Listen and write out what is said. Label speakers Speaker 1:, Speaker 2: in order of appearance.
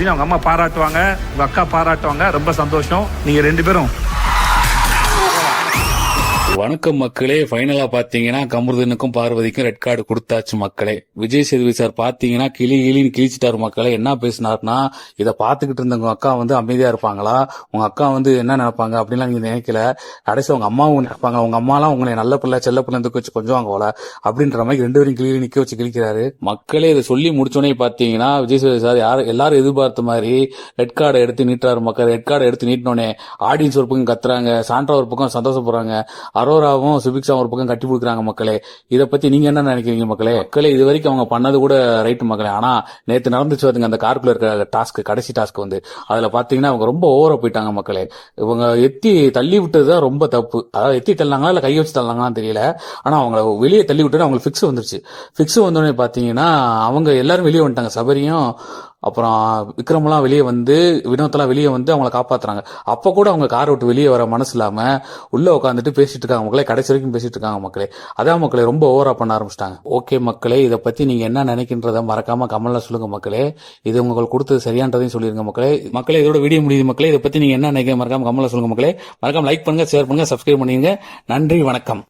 Speaker 1: அவங்க அம்மா பாராட்டுவாங்க, உங்க அக்கா பாராட்டுவாங்க. ரொம்ப சந்தோஷம். நீங்க 2 பேரும்.
Speaker 2: வணக்கம் மக்களே. ஃபைனலா பாத்தீங்கன்னா கமருதனுக்கும் பார்வதிக்கும் ரெட் கார்டு கொடுத்தாச்சு மக்களே. விஜய் சேதுபதி சார் பாத்தீங்கன்னா கிளின்னு கிழிச்சிட்டாரு மக்களே. என்ன பேசினார்னா, இதை பாத்துக்கிட்டு இருந்த உங்க அக்கா அமைதியா இருப்பாங்களா, உங்க அக்கா என்ன நினைப்பாங்க அப்படின்லாம் நீங்க நினைக்கல. கடைசி உங்க அம்மாவும் நினைப்பாங்க, உங்க அம்மாலாம் உங்களை நல்ல பிள்ளை செல்ல பிள்ளை தூக்கி வச்சு கொஞ்சம் போல அப்படின்ற மாதிரி 2 பேரும் கிளி நிக்க வச்சு கிழிக்கிறாரு மக்களே. இதை சொல்லி முடிச்சோடனே பாத்தீங்கன்னா விஜய் சேதுபதி சார் எல்லாரும் எதிர்பார்த்த மாதிரி ரெட் கார்டை எடுத்து நீட்டுறாரு மக்கள். ரெட் கார்டை எடுத்து நீட்டினோடனே ஆடியன்ஸ் ஒரு பக்கம் கத்துறாங்க, சாண்ட்ரா ஒரு பக்கம் சந்தோஷப்படுறாங்க, அரோராவும் சுபிக்ஷாவும் ஒரு பக்கம் கட்டி கொடுக்குறாங்க மக்களே. இதை பத்தி நீங்க என்ன நினைக்கிறீங்க மக்களே? இது வரைக்கும் அவங்க பண்ணது கூட ரைட் மக்களே. ஆனா நேத்து நடந்துச்சு வருங்க அந்த கார்க்குள்ள இருக்க டாஸ்க், கடைசி டாஸ்க் அதுல பாத்தீங்கன்னா அவங்க ரொம்ப ஓவரா போயிட்டாங்க மக்களே. இவங்க எத்தி தள்ளி விட்டதுதான் ரொம்ப தப்பு. அதாவது எத்தி தள்ளாங்களா இல்ல கை வச்சு தள்ளாங்களான்னு தெரியல. ஆனா அவங்க வெளியே தள்ளி விட்டு அவங்களுக்கு பிக்ஸ் வந்துருச்சு. பிக்ஸ் வந்தோடனே பாத்தீங்கன்னா அவங்க எல்லாரும் வெளியே வந்துட்டாங்க. சபரியும் அப்புறம் விக்ரம்லாம் வெளியே வினோத்தெல்லாம் வெளியே அவங்களை காப்பாத்துறாங்க. அப்ப கூட அவங்க காரை விட்டு வெளியே வர மனசு இல்லாம உள்ள உட்காந்துட்டு பேசிட்டு இருக்காங்க மக்களே. கடைசி வரைக்கும் பேசிட்டு இருக்காங்க மக்களே. அதான் மக்களே ரொம்ப ஓவரா பண்ண ஆரம்பிச்சிட்டாங்க. ஓகே மக்களே, இதை பத்தி நீங்க என்ன நினைக்கின்றத மறக்காம கமெண்ட்ல சொல்லுங்க மக்களே. இது உங்களுக்கு கொடுத்தது சரியானதையும் சொல்லிருங்க மக்களே. இதோட வீடியோ முடியுது மக்களே. இதை பத்தி நீங்க என்ன நினைக்கிறீங்க மறக்காம கமெண்ட்ல சொல்லுங்க மக்களே. மறக்காம லைக் பண்ணுங்க, ஷேர் பண்ணுங்க, சப்ஸ்கிரைப் பண்ணுங்க. நன்றி, வணக்கம்.